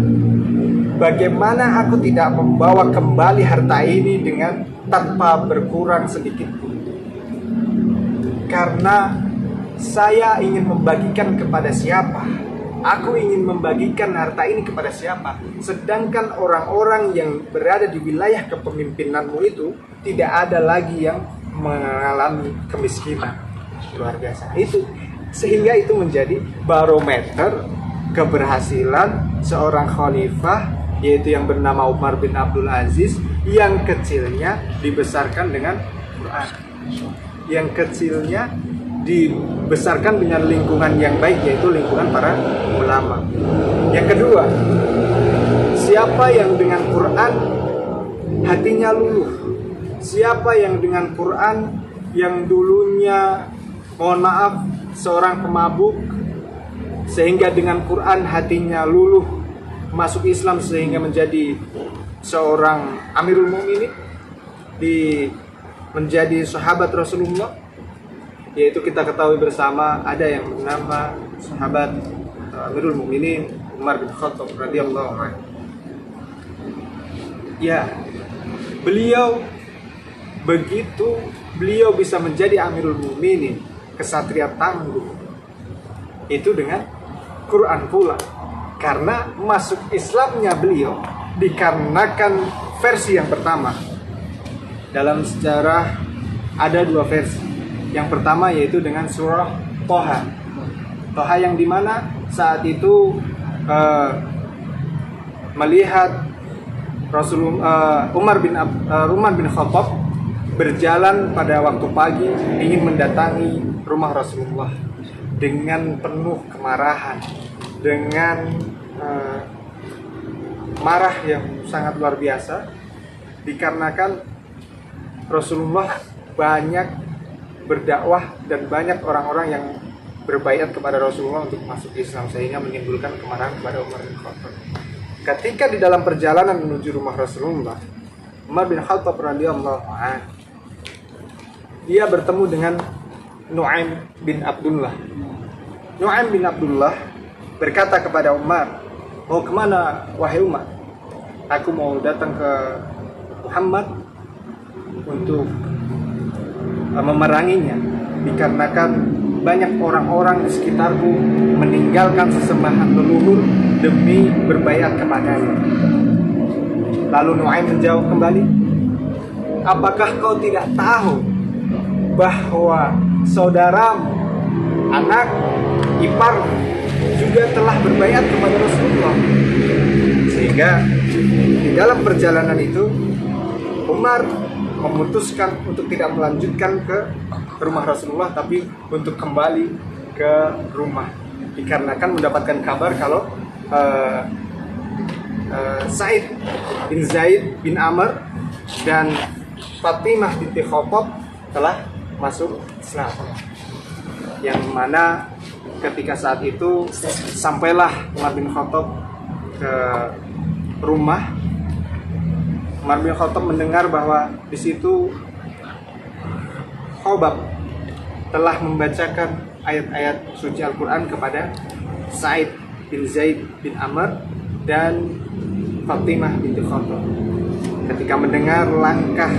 Speaker 2: bagaimana aku tidak membawa kembali harta ini dengan tanpa berkurang sedikit pun? Karena saya ingin membagikan kepada siapa? Aku ingin membagikan harta ini kepada siapa? Sedangkan orang-orang yang berada di wilayah kepemimpinanmu itu tidak ada lagi yang mengalami kemiskinan. Luar biasa. Itu sehingga itu menjadi barometer keberhasilan seorang khalifah, yaitu yang bernama Umar bin Abdul Aziz, yang kecilnya dibesarkan dengan Quran, yang kecilnya dibesarkan dengan lingkungan yang baik, yaitu lingkungan para ulama. Yang kedua, siapa yang dengan Quran hatinya luluh, siapa yang dengan Quran yang dulunya, mohon maaf, seorang pemabuk, sehingga dengan Quran hatinya luluh, masuk Islam sehingga menjadi seorang Amirul Mukminin, menjadi sahabat Rasulullah, yaitu kita ketahui bersama ada yang bernama sahabat Amirul Mukminin Umar bin Khattab radhiyallahu anhu. Ya, beliau bisa menjadi Amirul Mukminin, kesatria tangguh, itu dengan Quran pula. Karena masuk Islamnya beliau dikarenakan versi yang pertama. Dalam sejarah ada 2 versi. Yang pertama yaitu dengan surah Toha. Toha yang dimana saat itu melihat Umar bin Khattab berjalan pada waktu pagi ingin mendatangi rumah Rasulullah dengan penuh kemarahan, dengan marah yang sangat luar biasa, dikarenakan Rasulullah banyak berdakwah dan banyak orang-orang yang berbaiat kepada Rasulullah untuk masuk Islam, sehingga menimbulkan kemarahan kepada Umar bin Khattab. Ketika di dalam perjalanan menuju rumah Rasulullah, Umar bin Khattab radhiyallahu anhu, dia bertemu dengan Nu'aim bin Abdullah. Nu'aim bin Abdullah berkata kepada Umar, "Mau kemana wahai Umar?" "Aku mau datang ke Muhammad untuk memeranginya, dikarenakan banyak orang-orang di sekitarku meninggalkan sesembahan leluhur demi berbaiat kepadanya." Lalu Nu'aim menjawab kembali, "Apakah kau tidak tahu bahwa saudaramu, anak ipar juga telah berbaiat kepada Rasulullah?" Sehingga di dalam perjalanan itu Umar memutuskan untuk tidak melanjutkan ke rumah Rasulullah, tapi untuk kembali ke rumah, dikarenakan mendapatkan kabar kalau Said bin Zaid bin Amr dan Fatimah binti Khattab telah masuk Islam. Yang mana ketika saat itu sampailah Umar bin Khattab ke rumah. Umar bin Khattab mendengar bahwa di situ Khobab telah membacakan ayat-ayat suci Al-Quran kepada Said bin Zaid bin Amr dan Fatimah binti Khattab. Ketika mendengar langkah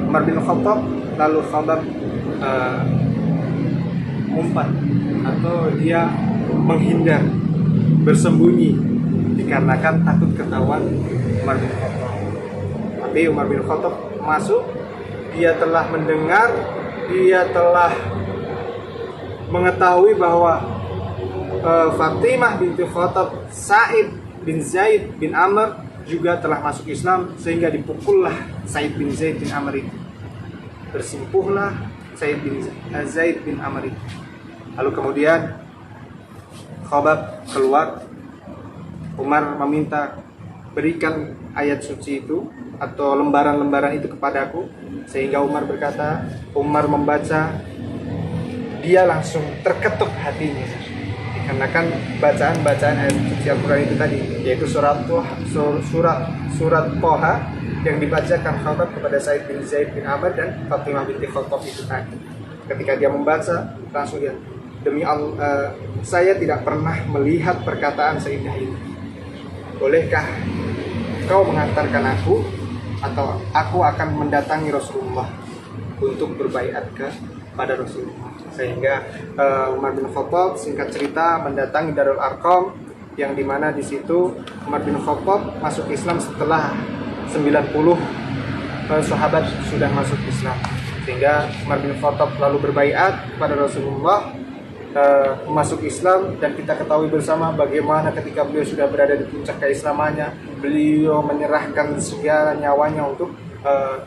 Speaker 2: Umar bin Khattab, lalu Khobab umpat atau dia menghindar, bersembunyi, dikarenakan takut ketahuan Umar bin Khattab. Tapi Umar bin Khattab masuk, dia telah mendengar, dia telah mengetahui bahwa Fatimah binti Khattab, Said bin Zaid bin Amr juga telah masuk Islam, sehingga dipukullah Said bin Zaid bin Amr itu. Bersimpuhlah Said bin Zaid bin Amr itu. Lalu kemudian Khobab keluar. Umar meminta, "Berikan ayat suci itu atau lembaran-lembaran itu kepadaku." Sehingga Umar berkata, Umar membaca, dia langsung terketuk hatinya, dikarenakan bacaan-bacaan ayat suci Al-Quran itu tadi, yaitu surat Toha yang dibacakan Khobab kepada Said bin Zaid bin Amr dan Fatimah binti Khattab itu tadi. Ketika dia membaca, langsung dia, "Demi Allah, saya tidak pernah melihat perkataan seindah ini. Bolehkah kau mengantarkan aku, atau aku akan mendatangi Rasulullah untuk berbaiat kepada Rasulullah?" Sehingga Umar bin Khattab, singkat cerita, mendatangi Darul Arqam, yang dimana di situ Umar bin Khattab masuk Islam setelah 90 sahabat sudah masuk Islam. Sehingga Umar bin Khattab lalu berbaiat kepada Rasulullah, masuk Islam, dan kita ketahui bersama bagaimana ketika beliau sudah berada di puncak keislamannya, beliau menyerahkan segala nyawanya untuk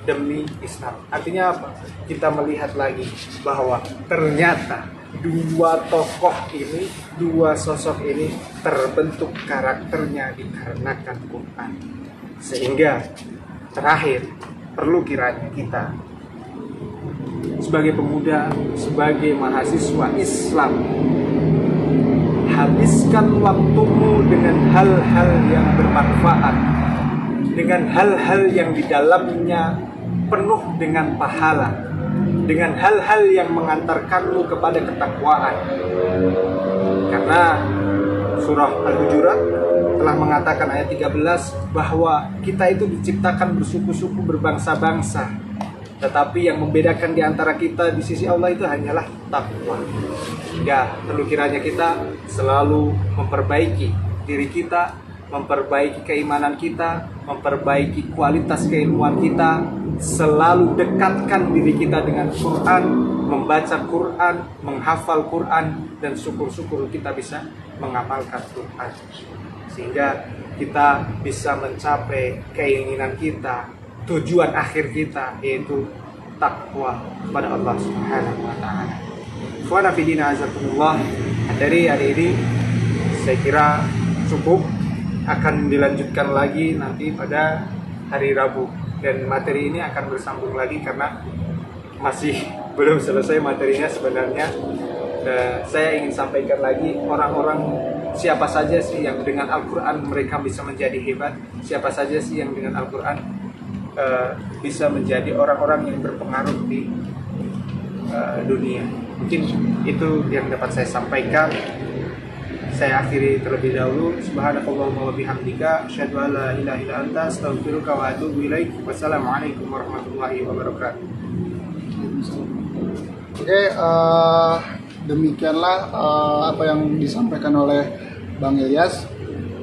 Speaker 2: demi Islam. Artinya apa? Kita melihat lagi bahwa ternyata dua tokoh ini, dua sosok ini terbentuk karakternya dikarenakan Quran. Sehingga terakhir, perlu kiranya kita sebagai pemuda, sebagai mahasiswa Islam, habiskan waktumu dengan hal-hal yang bermanfaat, dengan hal-hal yang di dalamnya penuh dengan pahala, dengan hal-hal yang mengantarkanmu kepada ketakwaan. Karena surah Al-Hujurat telah mengatakan ayat 13 bahwa kita itu diciptakan bersuku-suku, berbangsa-bangsa, tetapi yang membedakan di antara kita di sisi Allah itu hanyalah takwa. Ya, perlu kiranya kita selalu memperbaiki diri kita, memperbaiki keimanan kita, memperbaiki kualitas keilmuan kita, selalu dekatkan diri kita dengan Quran, membaca Quran, menghafal Quran, dan syukur-syukur kita bisa mengamalkan Quran. Sehingga kita bisa mencapai keinginan kita, tujuan akhir kita, yaitu takwa kepada Allah Subhanahu wa taala. Ikhwana fillah azakumullah, dari hari ini saya kira cukup, akan dilanjutkan lagi nanti pada hari Rabu, dan materi ini akan bersambung lagi karena masih belum selesai materinya sebenarnya. Saya ingin sampaikan lagi orang-orang siapa saja sih yang dengan Al-Quran mereka bisa menjadi hebat, siapa saja sih yang dengan Al-Quran bisa menjadi orang-orang yang berpengaruh di dunia. Mungkin itu yang dapat saya sampaikan. Saya akhiri terlebih dahulu. Subhanakallahumma wa bihamdika, asyhadu an la ilaha illa anta, astaghfiruka wa atubu ilaik. Wassalamualaikum warahmatullahi wabarakatuh.
Speaker 1: Oke, demikianlah apa yang disampaikan oleh Bang Ilyas.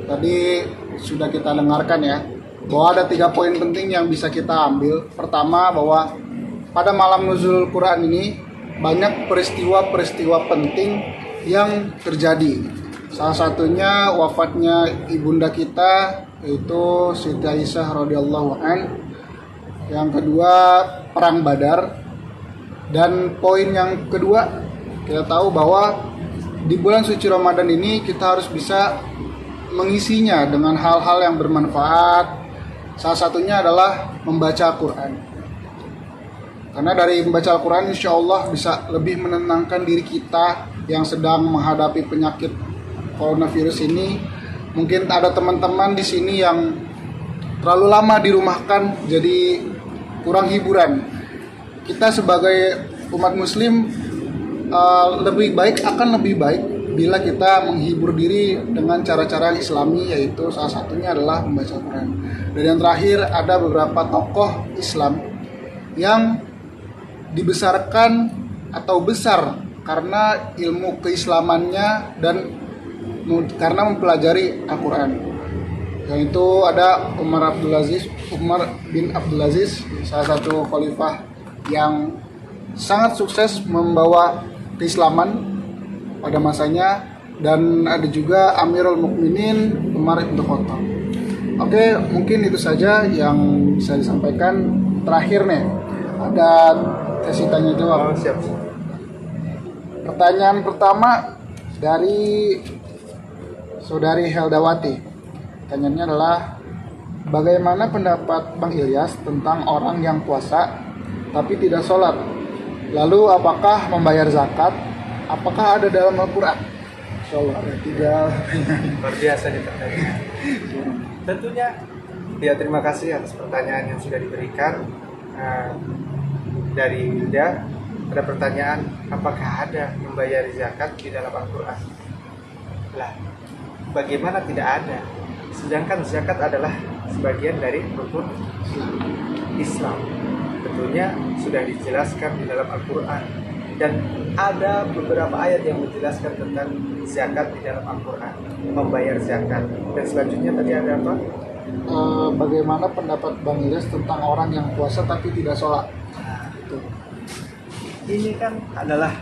Speaker 1: Tadi sudah kita dengarkan ya, bahwa ada 3 poin penting yang bisa kita ambil. Pertama, bahwa pada malam nuzul Quran ini banyak peristiwa-peristiwa penting yang terjadi. Salah satunya wafatnya ibunda kita, yaitu Siti Aisyah radhiyallahu an. Yang kedua, perang Badar. Dan poin yang kedua, kita tahu bahwa di bulan suci Ramadan ini kita harus bisa mengisinya dengan hal-hal yang bermanfaat. Salah satunya adalah membaca Al-Quran. Karena dari membaca Al-Quran insya Allah bisa lebih menenangkan diri kita yang sedang menghadapi penyakit coronavirus ini. Mungkin ada teman-teman di sini yang terlalu lama dirumahkan, jadi kurang hiburan. Kita sebagai umat muslim lebih baik bila kita menghibur diri dengan cara-cara islami, yaitu salah satunya adalah membaca Al-Quran. Dan yang terakhir, ada beberapa tokoh Islam yang dibesarkan atau besar karena ilmu keislamannya dan karena mempelajari Al-Quran. Yaitu ada Umar bin Abdul Aziz, salah satu khalifah yang sangat sukses membawa keislaman pada masanya, dan ada juga Amirul Mukminin Umar bin Khattab. Oke, mungkin itu saja yang bisa disampaikan. Terakhir nih, ada sesi tanya jawab.
Speaker 2: Siap.
Speaker 1: Pertanyaan pertama dari Saudari Heldawati. Pertanyaannya adalah, bagaimana pendapat Bang Ilyas tentang orang yang puasa tapi tidak sholat? Lalu apakah membayar zakat? Apakah ada dalam Al-Quran? Insyaallah ada 3.
Speaker 2: Luar biasa nih pertanyaan. Tentunya ya, terima kasih atas pertanyaan yang sudah diberikan dari Wilda. Ada pertanyaan, apakah ada membayar zakat di dalam Al-Quran? Lah, bagaimana tidak ada? Sedangkan zakat adalah sebagian dari rukun Islam. Tentunya sudah dijelaskan di dalam Al-Quran, dan ada beberapa ayat yang menjelaskan tentang zakat di dalam Al-Quran, membayar zakat. Dan selanjutnya tadi ada apa?
Speaker 1: Bagaimana pendapat Bang Ilyas tentang orang yang puasa tapi tidak sholat? Itu.
Speaker 2: Ini kan adalah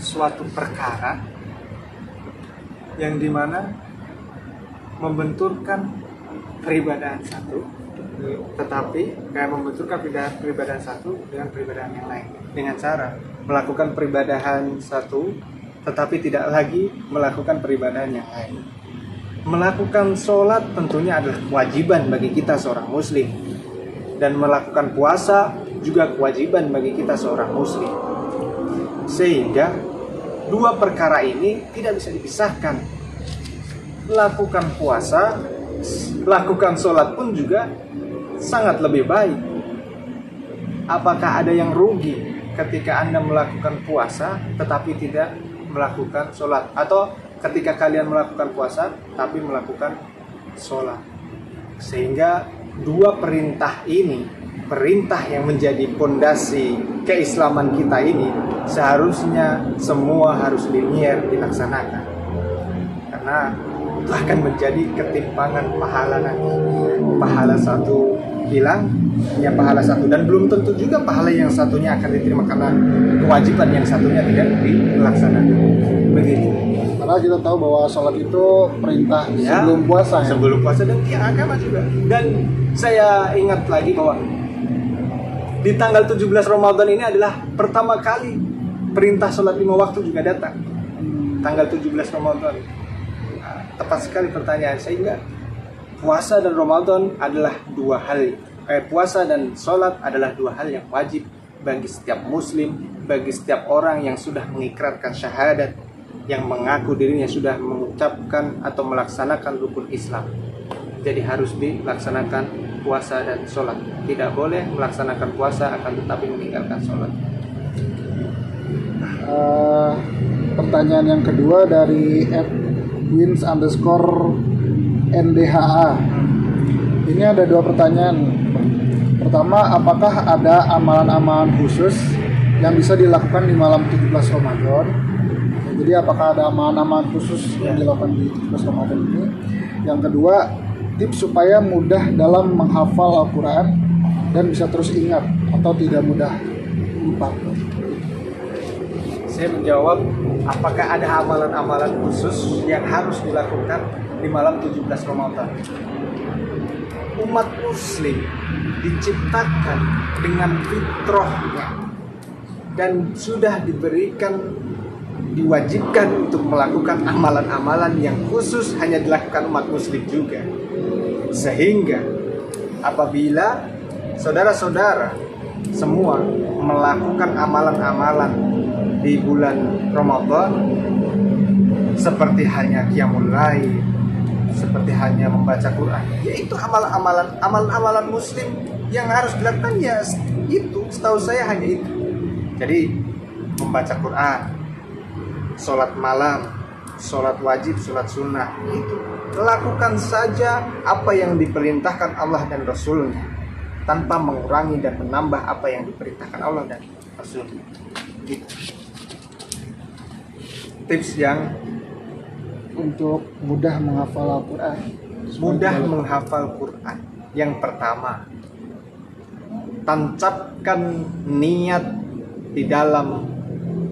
Speaker 2: suatu perkara yang dimana membenturkan peribadahan satu, tetapi kayak membenturkan peribadahan satu dengan peribadahan yang lain, dengan cara melakukan peribadahan satu tetapi tidak lagi melakukan peribadahan yang lain. Melakukan sholat tentunya adalah kewajiban bagi kita seorang muslim, dan melakukan puasa juga kewajiban bagi kita seorang muslim, sehingga dua perkara ini tidak bisa dipisahkan. Lakukan puasa, lakukan sholat pun juga sangat lebih baik. Apakah ada yang rugi ketika Anda melakukan puasa tetapi tidak melakukan sholat, atau ketika kalian melakukan puasa tapi melakukan sholat? Sehingga dua perintah ini, perintah yang menjadi pondasi keislaman kita ini, seharusnya semua harus linier dilaksanakan, karena itu akan menjadi ketimpangan pahala nanti. Pahala satu hilang, ya pahala satu, dan belum tentu juga pahala yang satunya akan diterima karena kewajiban yang satunya tidak dilaksanakan. Begitu.
Speaker 1: Padahal kita tahu bahwa sholat itu perintah
Speaker 3: Ya,
Speaker 1: sebelum puasa ya.
Speaker 3: Sebelum puasa dan tiang agama juga. Dan saya ingat lagi bahwa di tanggal 17 Ramadan ini adalah pertama kali perintah sholat 5 waktu juga datang. Tanggal 17 Ramadan. Nah, tepat sekali pertanyaan, sehingga puasa dan Ramadan adalah puasa dan sholat adalah dua hal yang wajib bagi setiap muslim, bagi setiap orang yang sudah mengikrarkan syahadat, yang mengaku dirinya sudah mengucapkan atau melaksanakan rukun Islam. Jadi harus dilaksanakan puasa dan sholat. Tidak boleh melaksanakan puasa akan tetapi meninggalkan sholat.
Speaker 1: Pertanyaan yang kedua dari @wins_ndha. Ini ada dua pertanyaan. Pertama, apakah ada amalan-amalan khusus yang bisa dilakukan di malam 17 Ramadan? Jadi apakah ada amalan-amalan khusus yang dilakukan di 17 Ramadan ini? Yang kedua, tips supaya mudah dalam menghafal Al-Quran dan bisa terus ingat atau tidak mudah lupa.
Speaker 3: Saya menjawab, apakah ada amalan-amalan khusus yang harus dilakukan di malam 17 Ramadan? Umat muslim diciptakan dengan fitrahnya dan sudah diwajibkan untuk melakukan amalan-amalan yang khusus hanya dilakukan umat muslim juga. Sehingga apabila saudara-saudara semua melakukan amalan-amalan di bulan Ramadan seperti hanya qiyamul lail, seperti hanya membaca Quran, yaitu amalan-amalan muslim yang harus dilakukan, ya itu setahu saya hanya itu. Jadi membaca Quran, sholat malam, sholat wajib, sholat sunnah, itu lakukan saja apa yang diperintahkan Allah dan Rasulnya tanpa mengurangi dan menambah apa yang diperintahkan Allah dan Rasulnya. Gitu. Tips yang
Speaker 1: Untuk mudah menghafal Al-Quran.
Speaker 3: mudah menghafal Quran. Yang pertama, tancapkan niat di dalam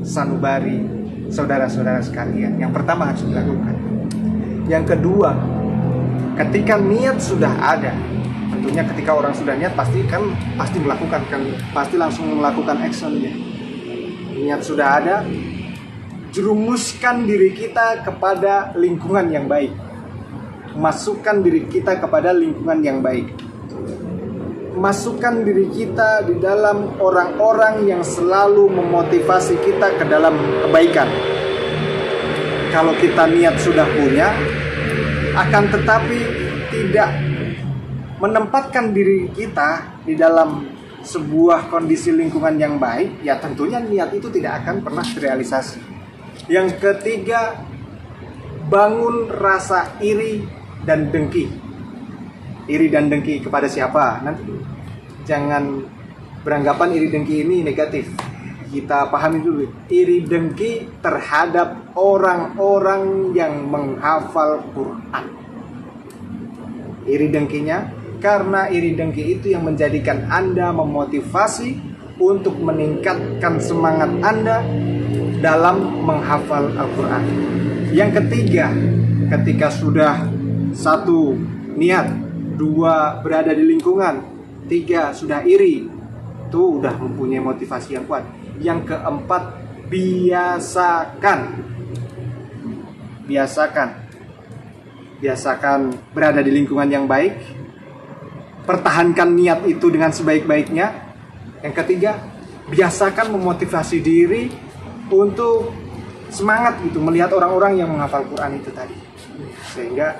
Speaker 3: sanubari saudara-saudara sekalian. Yang pertama harus dilakukan. Yang kedua, ketika niat sudah ada, tentunya ketika orang sudah niat pasti melakukan kan, pasti langsung melakukan actionnya. Niat sudah ada, jerumuskan diri kita kepada lingkungan yang baik. Masukkan diri kita kepada lingkungan yang baik. Masukkan diri kita di dalam orang-orang yang selalu memotivasi kita ke dalam kebaikan. Kalau kita niat sudah punya, akan tetapi tidak menempatkan diri kita di dalam sebuah kondisi lingkungan yang baik, ya tentunya niat itu tidak akan pernah terrealisasi. Yang ketiga, bangun rasa iri dan dengki. Iri dan dengki kepada siapa? Nanti jangan beranggapan iri dengki ini negatif. Kita pahami dulu. Iri dengki terhadap orang-orang yang menghafal Quran. Iri dengkinya, karena iri dengki itu yang menjadikan Anda memotivasi untuk meningkatkan semangat Anda dalam menghafal Al-Quran. Yang ketiga, ketika sudah satu niat, dua berada di lingkungan, tiga sudah iri, itu udah mempunyai motivasi yang kuat. Yang keempat, biasakan berada di lingkungan yang baik, pertahankan niat itu dengan sebaik-baiknya. Yang ketiga, biasakan memotivasi diri untuk semangat gitu melihat orang-orang yang menghafal Quran itu tadi, sehingga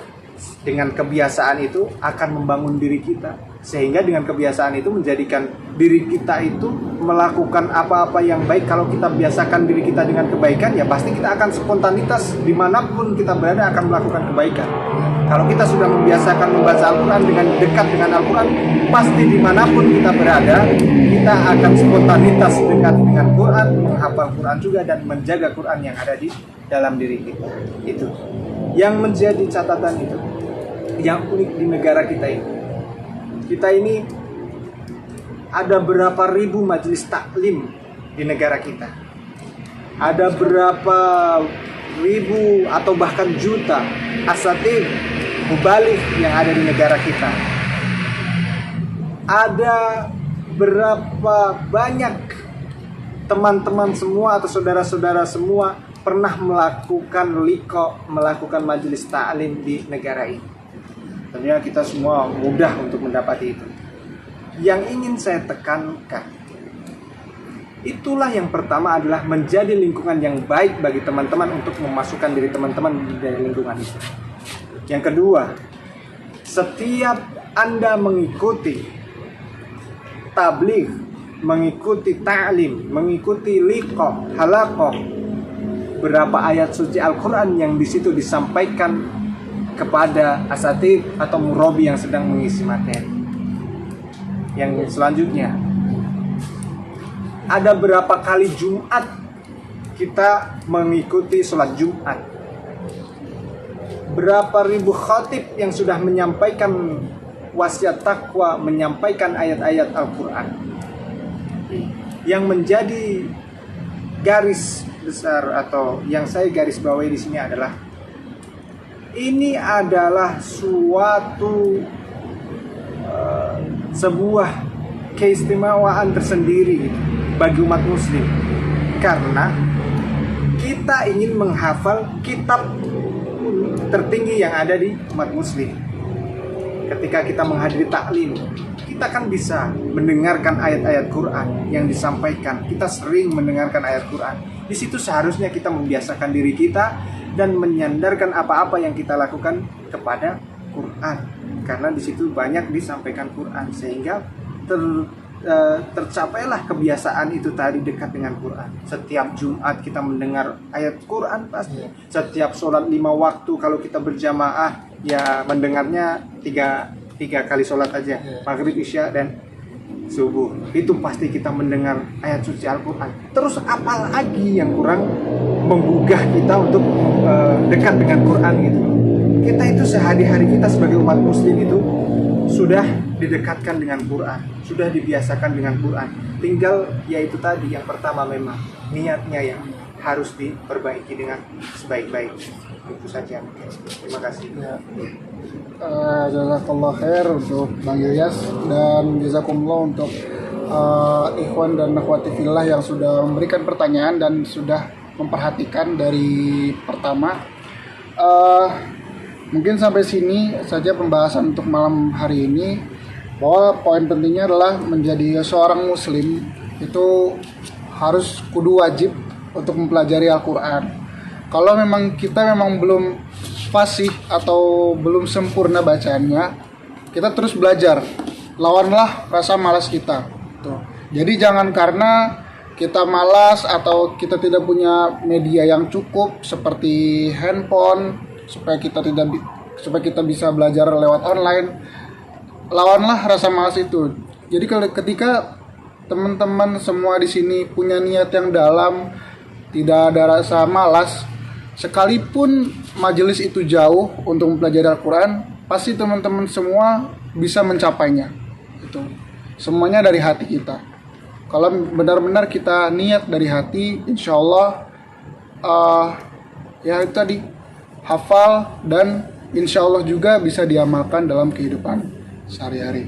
Speaker 3: dengan kebiasaan itu akan membangun diri kita, sehingga dengan kebiasaan itu menjadikan diri kita itu melakukan apa-apa yang baik. Kalau kita biasakan diri kita dengan kebaikan, ya pasti kita akan spontanitas dimanapun kita berada akan melakukan kebaikan. Kalau kita sudah membiasakan membaca Al-Quran dengan dekat dengan Al-Quran, pasti dimanapun kita berada, kita akan spontanitas dekat dengan Quran, menghafal Quran juga, dan menjaga Quran yang ada di dalam diri kita. Itu yang menjadi catatan itu, yang unik di negara kita ini. Kita ini ada berapa ribu majelis taklim di negara kita. Ada berapa ribu atau bahkan juta asatid mubalik yang ada di negara kita. Ada berapa banyak teman-teman semua atau saudara-saudara semua pernah melakukan liqa, melakukan majelis ta'lim di negara ini. Tentunya kita semua mudah untuk mendapati itu. Yang ingin saya tekankan, itulah yang pertama adalah menjadi lingkungan yang baik bagi teman-teman untuk memasukkan diri teman-teman dari lingkungan itu. Yang kedua, setiap Anda mengikuti tabligh, mengikuti ta'lim, mengikuti liqa, halaqah, berapa ayat suci Al-Quran yang di situ disampaikan kepada asatid atau murabi yang sedang mengisi materi. Yang selanjutnya, ada berapa kali Jumat kita mengikuti sholat Jumat, berapa ribu khatib yang sudah menyampaikan wasiat takwa, menyampaikan ayat-ayat Al-Quran. Yang menjadi garis besar atau yang saya garis bawahi di sini adalah, ini adalah suatu sebuah keistimewaan tersendiri bagi umat muslim, karena kita ingin menghafal kitab tertinggi yang ada di umat muslim. Ketika kita menghadiri taklim, kita kan bisa mendengarkan ayat-ayat Quran yang disampaikan. Kita sering mendengarkan ayat Quran. Di situ seharusnya kita membiasakan diri kita dan menyandarkan apa-apa yang kita lakukan kepada Quran. Karena di situ banyak disampaikan Quran, sehingga tercapailah kebiasaan itu tadi, dekat dengan Quran. Setiap Jumat kita mendengar ayat Quran pasti. Setiap sholat 5 waktu kalau kita berjamaah, ya mendengarnya tiga kali sholat aja, maghrib, isya, dan subuh. Itu pasti kita mendengar ayat suci Al-Quran. Terus apa lagi yang kurang menggugah kita untuk dekat dengan Quran gitu. Kita itu sehari-hari kita sebagai umat muslim itu sudah didekatkan dengan Quran, sudah dibiasakan dengan Quran. Tinggal yaitu tadi, yang pertama memang niatnya yang harus diperbaiki dengan sebaik-baik. Itu saja. Terima kasih.
Speaker 1: Jazakallah khair untuk Bang Ilyas, dan jazakumullah untuk ikhwan dan akhwati fillah yang sudah memberikan pertanyaan dan sudah memperhatikan dari pertama. Mungkin sampai sini saja pembahasan untuk malam hari ini, bahwa poin pentingnya adalah menjadi seorang muslim itu harus kudu wajib untuk mempelajari Al-Quran. Kalau memang kita belum fasih atau belum sempurna bacaannya, kita terus belajar. Lawanlah rasa malas kita. Tuh. Jadi jangan karena kita malas atau kita tidak punya media yang cukup seperti handphone supaya kita bisa belajar lewat online, lawanlah rasa malas itu. Jadi ketika teman-teman semua di sini punya niat yang dalam, tidak ada rasa malas, sekalipun majelis itu jauh untuk mempelajari Al-Quran, pasti teman-teman semua bisa mencapainya. Itu semuanya dari hati kita. Kalau benar-benar kita niat dari hati, insya Allah ya itu tadi, hafal, dan insya Allah juga bisa diamalkan dalam kehidupan sehari-hari.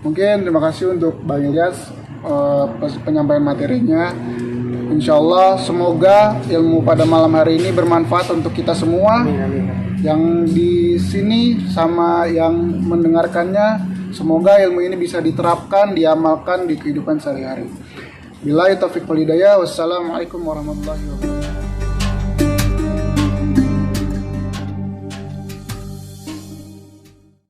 Speaker 1: Mungkin terima kasih untuk Bang Ilyas penyampaian materinya. Insya Allah semoga ilmu pada malam hari ini bermanfaat untuk kita semua. Yang di sini sama yang mendengarkannya, semoga ilmu ini bisa diterapkan, diamalkan di kehidupan sehari-hari. Billahi taufiq wal hidayah. Wassalamualaikum warahmatullahi wabarakatuh.